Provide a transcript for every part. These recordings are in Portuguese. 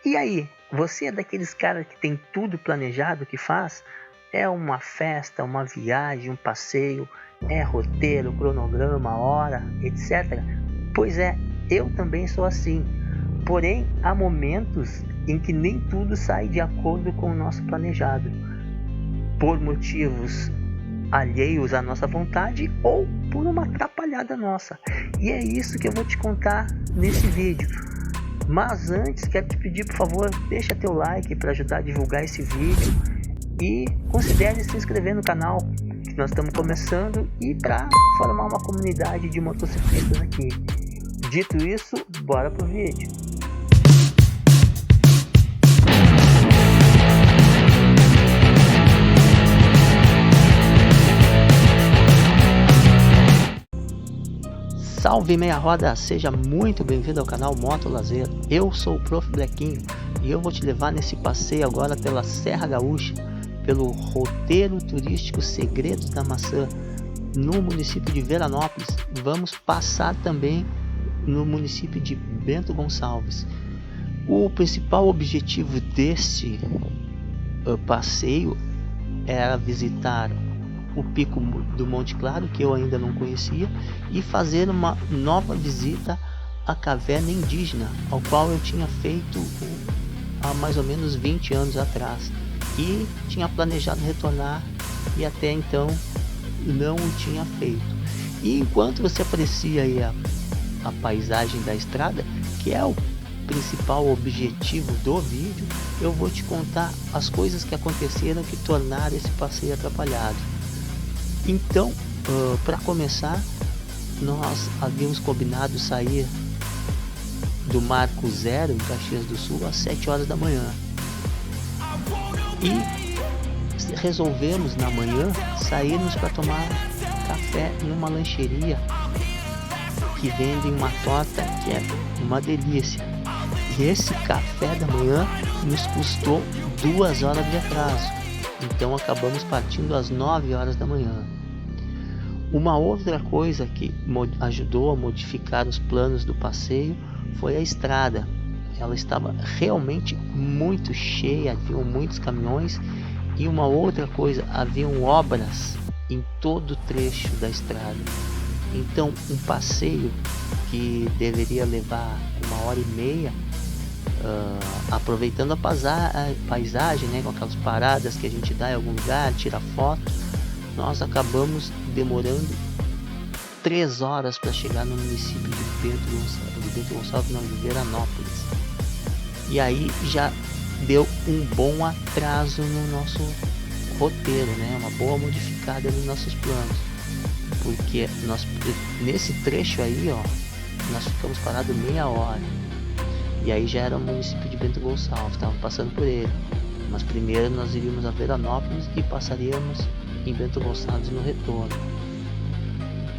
E aí, você é daqueles caras que tem tudo planejado que faz? É uma festa, uma viagem, um passeio, é roteiro, cronograma, hora, etc. Pois é, eu também sou assim. Porém, há momentos em que nem tudo sai de acordo com o nosso planejado, por motivos alheios à nossa vontade ou por uma atrapalhada nossa. E é isso que eu vou te contar nesse vídeo. Mas antes, quero te pedir, por favor, deixa teu like para ajudar a divulgar esse vídeo e considere se inscrever no canal, que nós estamos começando, e para formar uma comunidade de motociclistas aqui. Dito isso, bora pro vídeo. Salve meia roda, seja muito bem-vindo ao canal Moto Lazer. Eu sou o Prof. Blequinho e eu vou te levar nesse passeio agora pela Serra Gaúcha, pelo roteiro turístico Segredos da Maçã, no município de Veranópolis. Vamos passar também no município de Bento Gonçalves. O principal objetivo deste passeio era visitar o Pico do Monte Claro, que eu ainda não conhecia, e fazer uma nova visita à caverna indígena, ao qual eu tinha feito há mais ou menos 20 anos atrás, e tinha planejado retornar e até então não o tinha feito. E enquanto você aprecia aí a paisagem da estrada, que é o principal objetivo do vídeo, eu vou te contar as coisas que aconteceram que tornaram esse passeio atrapalhado. Então, para começar, nós havíamos combinado sair do Marco Zero, em Caxias do Sul, às 7 horas da manhã. E resolvemos, na manhã, sairmos para tomar café numa lancheria que vende uma torta que é uma delícia. E esse café da manhã nos custou 2 horas de atraso. Então acabamos partindo às 9 horas da manhã. Uma outra coisa que ajudou a modificar os planos do passeio foi a estrada. Ela estava realmente muito cheia, haviam muitos caminhões, e uma outra coisa, haviam obras em todo o trecho da estrada. Então um passeio que deveria levar 1h30, aproveitando a paisagem, né, com aquelas paradas que a gente dá em algum lugar, tira foto, nós acabamos demorando 3 horas para chegar no município de Bento Gonçalves, não, de Veranópolis. E aí já deu um bom atraso no nosso roteiro, né? Uma boa modificada nos nossos planos. Porque nesse trecho aí, ó, nós ficamos parados meia hora. E aí já era o município de Bento Gonçalves, estava passando por ele. Mas primeiro nós iríamos a Veranópolis e passaríamos em Bento Gonçalves no retorno.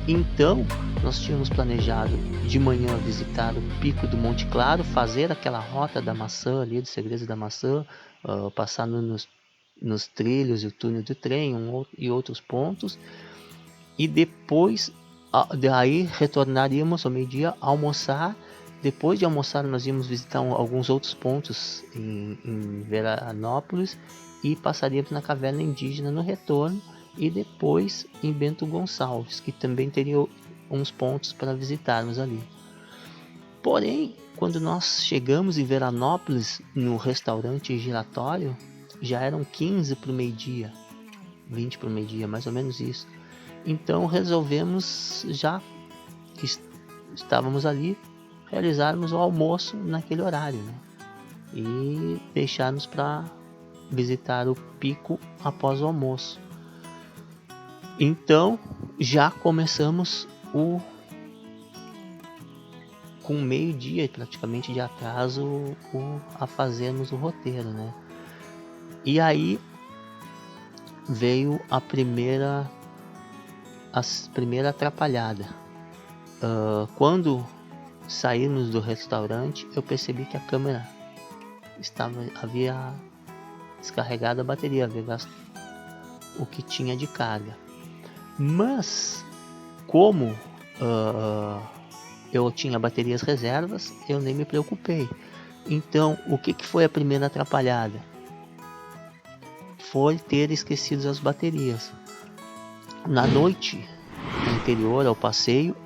Então nós tínhamos planejado de manhã visitar o Pico do Monte Claro, fazer aquela rota da maçã ali, dos Segredos da Maçã, passando nos trilhos e o túnel do trem e outros pontos, e depois daí retornaríamos ao meio-dia, almoçar. Depois de almoçar nós íamos visitar alguns outros pontos em Veranópolis e passaríamos na caverna indígena no retorno, e depois em Bento Gonçalves, que também teria uns pontos para visitarmos ali. Porém, quando nós chegamos em Veranópolis, no restaurante Giratório, já eram 15 para o meio-dia, 20 para o meio-dia, mais ou menos isso. Então resolvemos, já que estávamos ali, realizarmos o almoço naquele horário, né? E deixarmos para visitar o pico após o almoço. Então já começamos com meio-dia praticamente de atraso a fazermos o roteiro, né? E aí veio a primeira atrapalhada. Quando saímos do restaurante, eu percebi que a câmera havia descarregado a bateria, havia gasto o que tinha de carga. Mas como eu tinha baterias reservas, eu nem me preocupei. Então, o que foi a primeira atrapalhada? Foi ter esquecido as baterias. Na noite anterior ao passeio,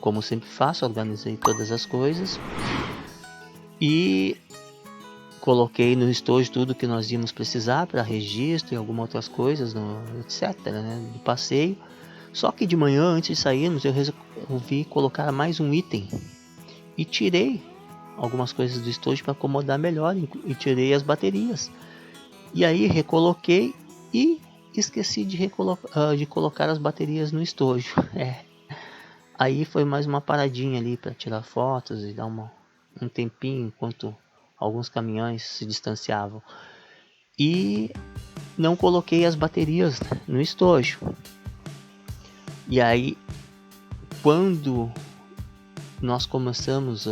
como sempre faço, organizei todas as coisas e coloquei no estojo tudo que nós íamos precisar para registro e algumas outras coisas, etc, né, do passeio. Só que de manhã, antes de sairmos, eu resolvi colocar mais um item e tirei algumas coisas do estojo para acomodar melhor e tirei as baterias. E aí recoloquei e esqueci de colocar as baterias no estojo. Aí foi mais uma paradinha ali para tirar fotos e dar um tempinho enquanto alguns caminhões se distanciavam. E não coloquei as baterias no estojo. E aí, quando nós começamos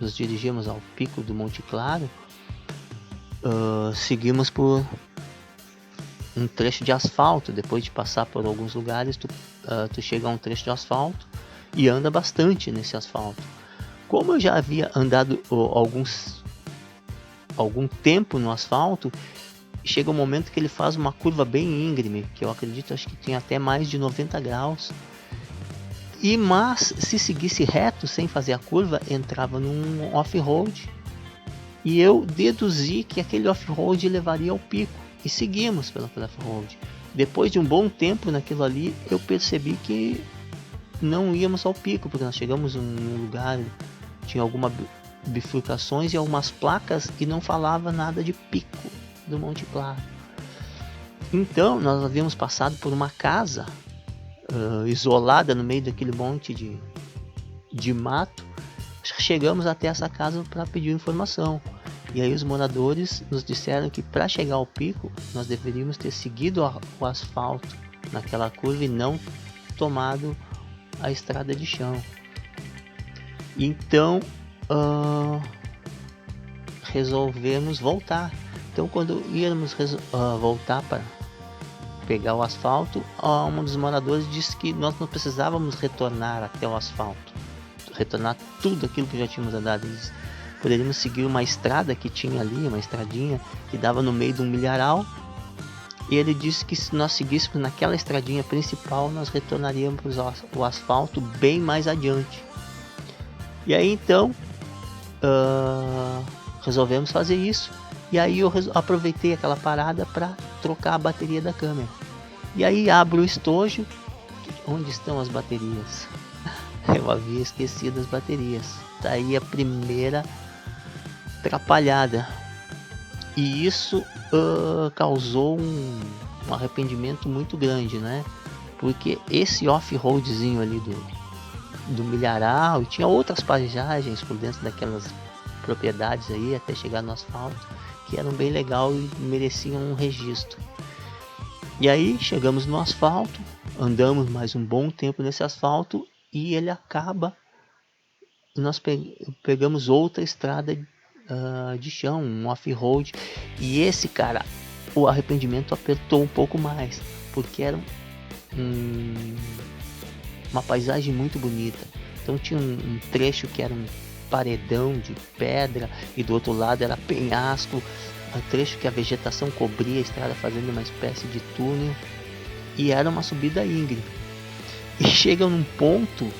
nos dirigimos ao pico do Monte Claro, seguimos por um trecho de asfalto. Depois de passar por alguns lugares, tu chega a um trecho de asfalto e anda bastante nesse asfalto. Como eu já havia andado algum tempo no asfalto, chega um momento que ele faz uma curva bem íngreme, que eu acredito, acho que tem até mais de 90 graus. Mas se seguisse reto sem fazer a curva, entrava num off-road. E eu deduzi que aquele off-road levaria ao pico. E seguimos pelo off-road. Depois de um bom tempo naquilo ali, eu percebi que não íamos ao pico, porque nós chegamos num lugar, tinha algumas bifurcações e algumas placas e não falava nada de pico do Monte Claro. Então nós havíamos passado por uma casa isolada no meio daquele monte de mato. Chegamos até essa casa para pedir informação. E aí os moradores nos disseram que para chegar ao pico nós deveríamos ter seguido o asfalto naquela curva e não tomado a estrada de chão. Então resolvemos voltar. Então quando íamos voltar para pegar o asfalto, um dos moradores disse que nós não precisávamos retornar até o asfalto, retornar tudo aquilo que já tínhamos andado. Eles poderíamos seguir uma estrada que tinha ali, uma estradinha que dava no meio de um milharal, e ele disse que se nós seguíssemos naquela estradinha principal, nós retornaríamos o asfalto bem mais adiante. E aí então resolvemos fazer isso. E aí eu aproveitei aquela parada para trocar a bateria da câmera. E aí abro o estojo. Onde estão as baterias? Eu havia esquecido as baterias. Tá aí a primeira atrapalhada. E isso causou um arrependimento muito grande, né? Porque esse off-roadzinho ali do milharal, e tinha outras paisagens por dentro daquelas propriedades aí até chegar no asfalto, que eram bem legal e mereciam um registro. E aí chegamos no asfalto, andamos mais um bom tempo nesse asfalto e ele acaba. Nós pegamos outra estrada de chão, um off-road, e esse, cara, o arrependimento apertou um pouco mais, porque era uma paisagem muito bonita. Então tinha um trecho que era um paredão de pedra e do outro lado era penhasco, um trecho que a vegetação cobria a estrada fazendo uma espécie de túnel, e era uma subida íngreme. E chega num ponto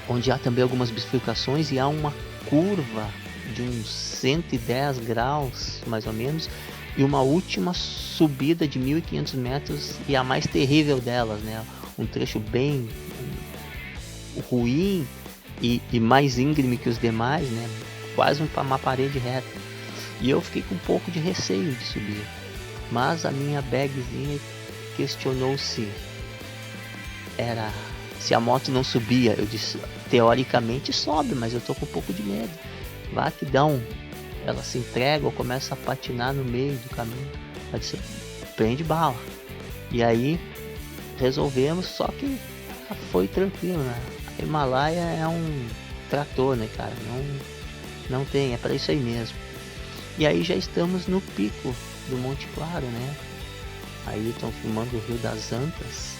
onde há também algumas bifurcações e há uma curva de uns 110 graus mais ou menos, e uma última subida de 1.500 metros, e a mais terrível delas, né? Um trecho bem ruim e mais íngreme que os demais, né? Quase uma parede reta. E eu fiquei com um pouco de receio de subir, mas a minha bagzinha questionou se a moto não subia. Eu disse, teoricamente sobe, mas eu tô com um pouco de medo. Vai que ela se entrega ou começa a patinar no meio do caminho. Ela disse, prende bala. E aí resolvemos, só que foi tranquilo, né? A Himalaia é um trator, né, cara? Não tem, é para isso aí mesmo. E aí já estamos no pico do Monte Claro, né? Aí estão filmando o Rio das Antas.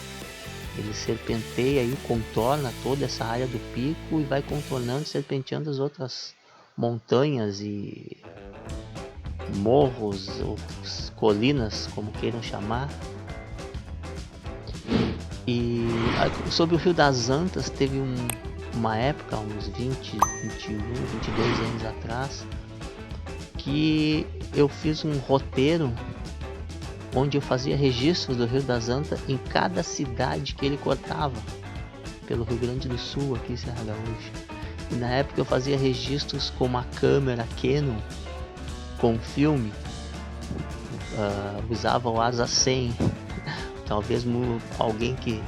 Ele serpenteia e contorna toda essa área do pico e vai contornando, serpenteando as outras montanhas e morros ou colinas, como queiram chamar. E sobre o Rio das Antas, teve uma época, uns 20, 21, 22 anos atrás, que eu fiz um roteiro onde eu fazia registros do Rio das Antas em cada cidade que ele cortava, pelo Rio Grande do Sul, aqui em Serra Gaúcha. E na época eu fazia registros com uma câmera Canon, com filme, usava o ASA 100. Talvez alguém que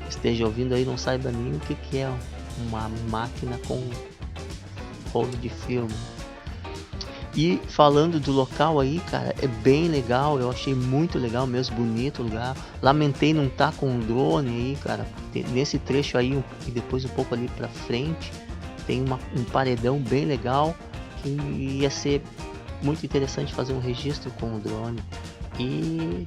esteja ouvindo aí não saiba nem o que é uma máquina com rolo de filme. E falando do local aí, cara, é bem legal, eu achei muito legal mesmo, bonito o lugar. Lamentei não estar com um drone aí, cara. Nesse trecho aí e depois um pouco ali pra frente, tem um paredão bem legal que ia ser muito interessante fazer um registro com o drone. E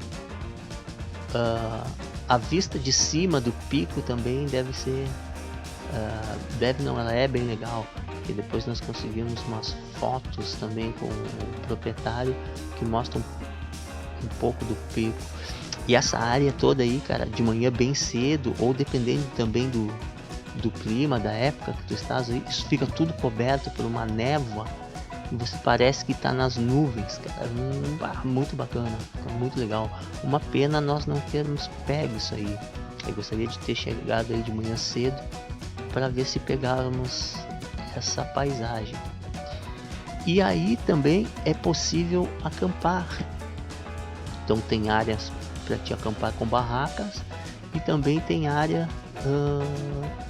a vista de cima do pico também deve ser, ela é bem legal. E depois nós conseguimos umas fotos também com o proprietário que mostram um pouco do pico. E essa área toda aí, cara, de manhã bem cedo, ou dependendo também do clima, da época que tu estás aí, isso fica tudo coberto por uma névoa e você parece que está nas nuvens, cara. Muito bacana, fica muito legal. Uma pena nós não termos pego isso aí. Eu gostaria de ter chegado aí de manhã cedo para ver se pegávamos essa paisagem. E aí também é possível acampar. Então tem áreas para te acampar com barracas e também tem área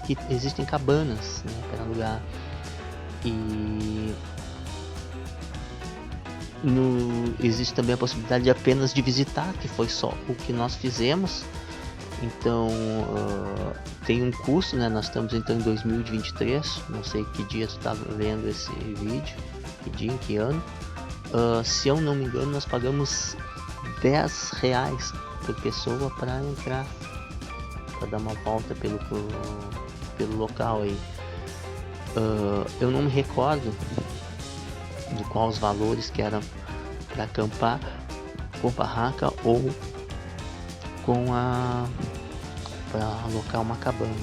que existem cabanas, né, para alugar. E existe também a possibilidade de apenas de visitar, que foi só o que nós fizemos. Então tem um custo, né? Nós estamos então em 2023, não sei que dia tu está vendo esse vídeo, que dia, em que ano. Se eu não me engano, nós pagamos R$10 por pessoa para entrar, para dar uma volta pelo local aí. Eu não me recordo de quais os valores que era para acampar com barraca ou para alocar uma cabana.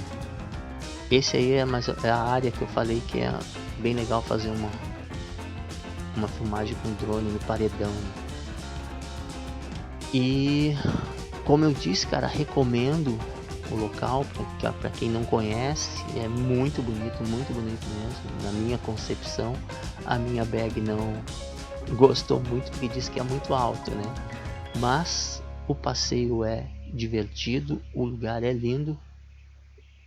Esse aí é a área que eu falei que é bem legal fazer uma filmagem com drone no paredão. E como eu disse, cara, recomendo o local para quem não conhece. É muito bonito mesmo, na minha concepção. A minha bag não gostou muito porque disse que é muito alto, né? Mas o passeio é divertido, o lugar é lindo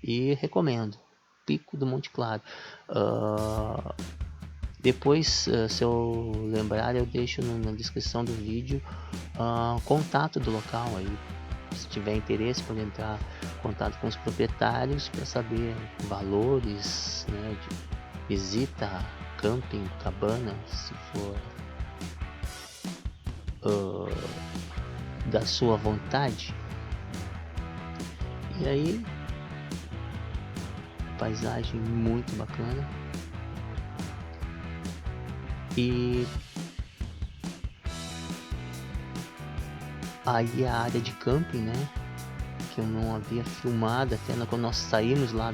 e recomendo. Pico do Monte Claro. Depois, se eu lembrar, eu deixo na descrição do vídeo contato do local aí. Se tiver interesse, pode entrar em contato com os proprietários para saber valores, né, de visita, camping, cabana, se for da sua vontade. E aí, paisagem muito bacana. E aí a área de camping, né, que eu não havia filmado até quando nós saímos lá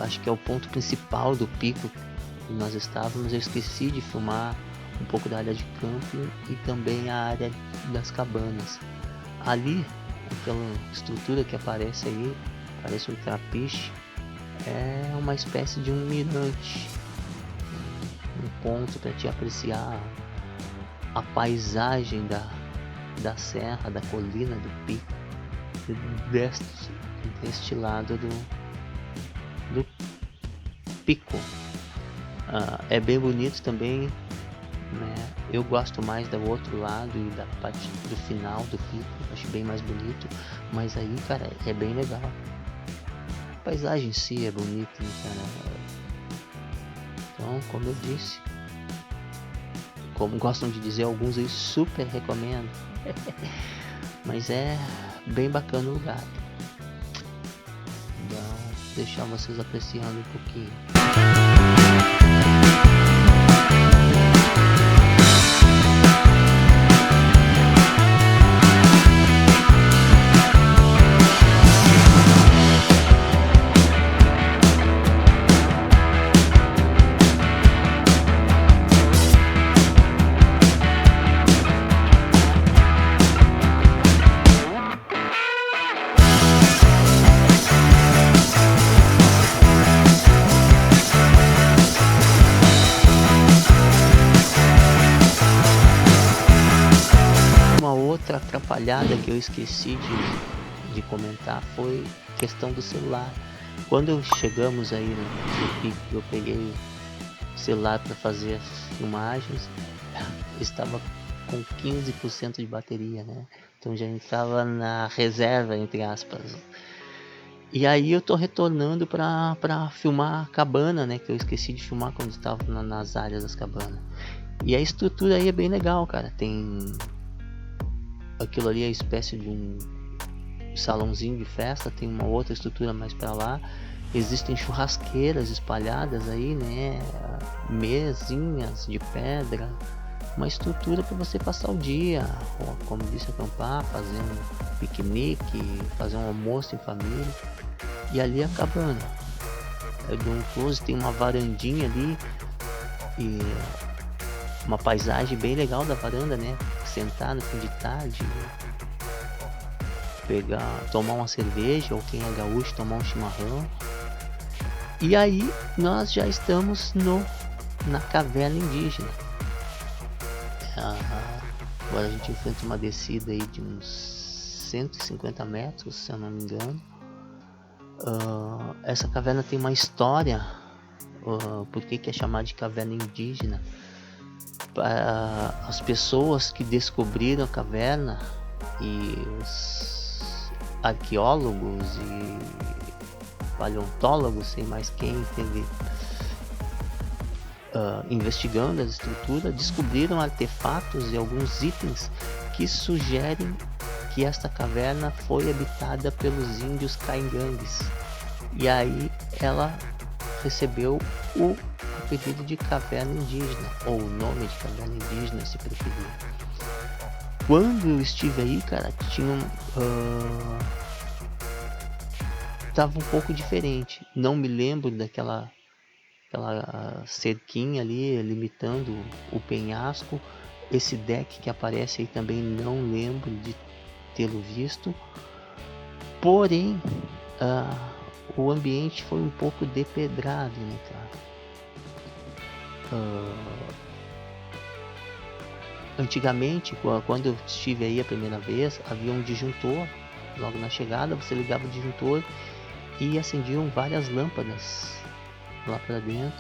acho que é o ponto principal do pico que nós estávamos. Eu esqueci de filmar um pouco da área de camping e também a área das cabanas. Ali, aquela estrutura que aparece aí, parece um trapiche, é uma espécie de um mirante, um ponto para te apreciar a paisagem da serra, da colina, do pico, deste lado do pico. É bem bonito também, né? Eu gosto mais do outro lado e da parte do final do pico, acho bem mais bonito, mas aí, cara, é bem legal. A paisagem em si é bonita, né, cara? Então, como eu disse, como gostam de dizer alguns aí, super recomendo. Mas é bem bacana o lugar. Vou deixar vocês apreciando um pouquinho. Outra atrapalhada que eu esqueci de comentar foi questão do celular. Quando chegamos aí no pico, eu peguei o celular para fazer as filmagens, estava com 15% de bateria, né? Então já estava na reserva, entre aspas. E aí eu tô retornando para filmar a cabana, né? Que eu esqueci de filmar quando estava nas áreas das cabanas. E a estrutura aí é bem legal, cara. Tem aquilo ali é uma espécie de um salãozinho de festa, tem uma outra estrutura mais para lá. Existem churrasqueiras espalhadas aí, né? Mesinhas de pedra, uma estrutura para você passar o dia, ou, como disse, acampar, fazer um piquenique, fazer um almoço em família. E ali a cabana. Eu dou um close, tem uma varandinha ali e uma paisagem bem legal da varanda, né? Sentar no fim de tarde, tomar uma cerveja, ou quem é gaúcho tomar um chimarrão. E aí nós já estamos na caverna indígena. Agora a gente enfrenta uma descida aí de uns 150 metros, se eu não me engano. Essa caverna tem uma história. Por que é chamada de caverna indígena? As pessoas que descobriram a caverna e os arqueólogos e paleontólogos, sei mais quem teve investigando a estrutura, descobriram artefatos e alguns itens que sugerem que esta caverna foi habitada pelos índios caingangues. E aí ela recebeu o apelido de caverna indígena, ou o nome de caverna indígena, se preferir. Quando eu estive aí, cara, tava um pouco diferente. Não me lembro daquela cerquinha ali limitando o penhasco. Esse deck que aparece aí também não lembro de tê-lo visto. Porém, o ambiente foi um pouco depedrado, né, cara? Antigamente, quando eu estive aí a primeira vez, havia um disjuntor. Logo na chegada, você ligava o disjuntor e acendiam várias lâmpadas lá para dentro.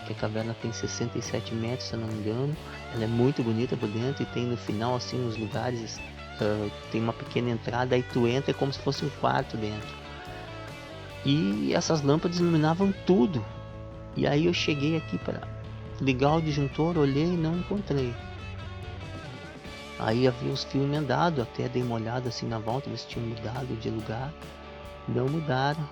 Que a caverna tem 67 metros, se eu não me engano. Ela é muito bonita por dentro e tem no final, assim, os lugares, tem uma pequena entrada, aí tu entra, é como se fosse um quarto dentro. E essas lâmpadas iluminavam tudo. E aí eu cheguei aqui para ligar o disjuntor, olhei e não encontrei. Aí havia os fios emendados, até dei uma olhada assim na volta, ver se tinham mudado de lugar. Não mudaram.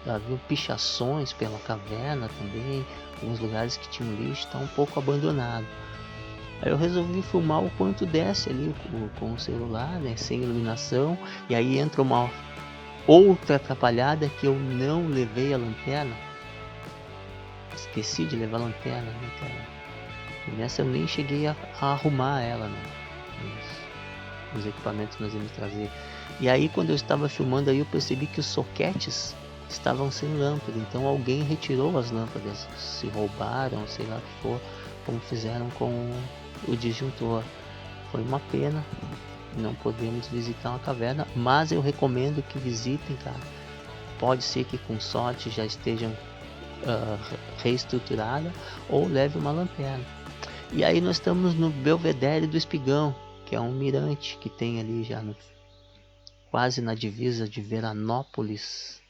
Havia pichações pela caverna também, alguns lugares que tinham lixo, está um pouco abandonado. Aí eu resolvi filmar o quanto desce ali com o celular, né, sem iluminação. E aí entra uma outra atrapalhada, que eu não levei a lanterna. Esqueci de levar a lanterna, né, cara? E nessa eu nem cheguei a arrumar ela, né? Os equipamentos que nós íamos trazer. E aí quando eu estava filmando aí, eu percebi que os soquetes estavam sem lâmpada. Então alguém retirou as lâmpadas, se roubaram, sei lá o que for, como fizeram com o disjuntor. Foi uma pena, não podemos visitar uma caverna, mas eu recomendo que visitem, cara. Pode ser que com sorte já estejam reestruturada, ou leve uma lanterna. E aí nós estamos no Belvedere do Espigão, que é um mirante que tem ali já quase na divisa de Veranópolis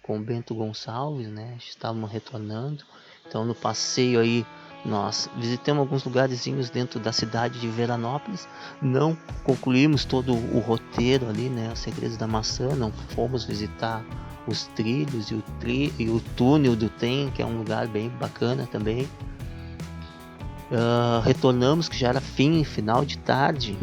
com Bento Gonçalves, né? Estávamos retornando, então no passeio aí nós visitamos alguns lugarzinhos dentro da cidade de Veranópolis. Não concluímos todo o roteiro ali, né? Os Segredos da Maçã, não fomos visitar os trilhos e o túnel do trem, que é um lugar bem bacana também. Retornamos, que já era final de tarde.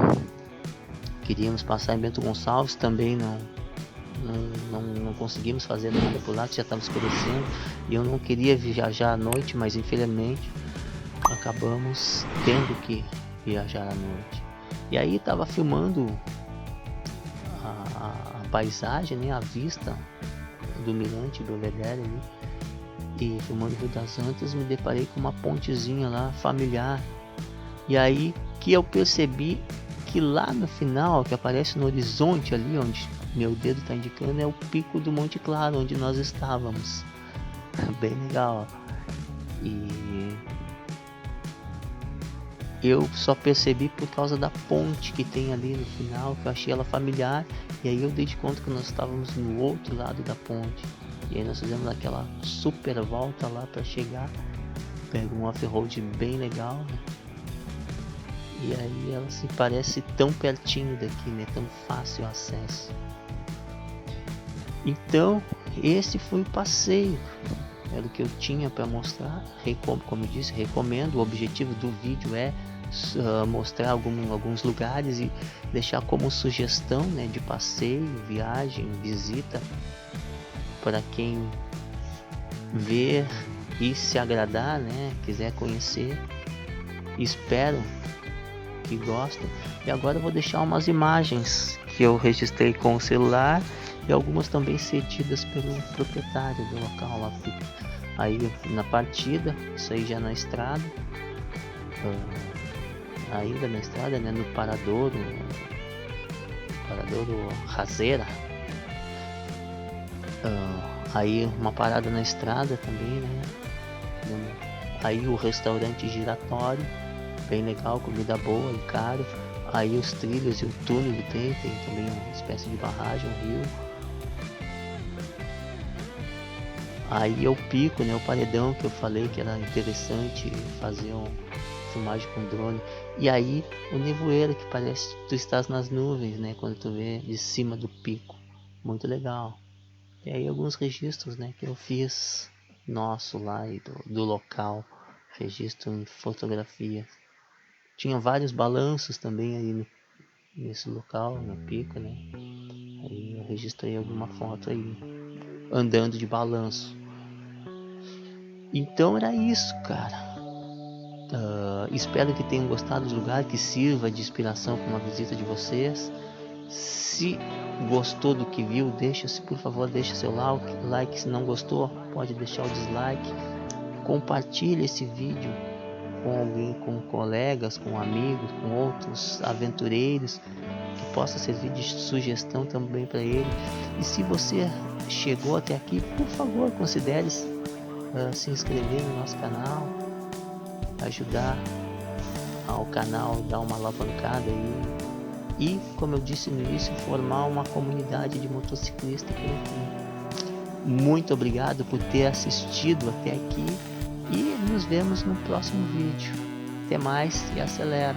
Queríamos passar em Bento Gonçalves, também não conseguimos fazer nada por lá, que já estava escurecendo. E eu não queria viajar à noite, mas infelizmente acabamos tendo que viajar à noite. E aí estava filmando a paisagem, né, a vista do mirante Belvedere, né, e filmando o Rio das Antas, me deparei com uma pontezinha lá familiar. E aí que eu percebi que lá no final, que aparece no horizonte ali, onde meu dedo está indicando, é o pico do Monte Claro, onde nós estávamos. Bem legal. E eu só percebi por causa da ponte que tem ali no final, que eu achei ela familiar. E aí eu dei de conta que nós estávamos no outro lado da ponte. E aí nós fizemos aquela super volta lá para chegar. Pegou um off-road bem legal, né? E aí ela se parece tão pertinho daqui, né? Tão fácil o acesso. Então, esse foi o passeio. Era o que eu tinha para mostrar. Como eu disse, recomendo. O objetivo do vídeo é mostrar alguns lugares e deixar como sugestão, né, de passeio, viagem, visita, para quem ver e se agradar, né, quiser conhecer. Espero que gostem. E agora eu vou deixar umas imagens que eu registrei com o celular e algumas também cedidas pelo proprietário do local lá. Aí na partida, isso aí já na estrada, ainda na estrada, né, no paradouro Raseira. Aí uma parada na estrada também, né? Aí o restaurante giratório, bem legal, comida boa e caro. Aí os trilhos e o túnel tem também uma espécie de barragem, um rio. Aí o pico, né, o paredão que eu falei que era interessante fazer uma filmagem com drone. E aí o nevoeiro, que parece que tu estás nas nuvens, né, quando tu vê de cima do pico. Muito legal. E aí alguns registros, né, que eu fiz nosso lá e do local. Registro em fotografia. Tinha vários balanços também aí nesse local, no pico, né. Aí eu registrei alguma foto aí, andando de balanço. Então era isso, cara. Espero que tenham gostado do lugar, que sirva de inspiração para uma visita de vocês. Se gostou do que viu, por favor, deixa seu like. Se não gostou, pode deixar o dislike. Compartilhe esse vídeo com alguém, com colegas, com amigos, com outros aventureiros, que possa servir de sugestão também para ele. E se você chegou até aqui, por favor, considere se inscrever no nosso canal, ajudar ao canal, dar uma alavancada aí. E, como eu disse no início, formar uma comunidade de motociclistas por aqui. Muito obrigado por ter assistido até aqui e nos vemos no próximo vídeo. Até mais e acelera!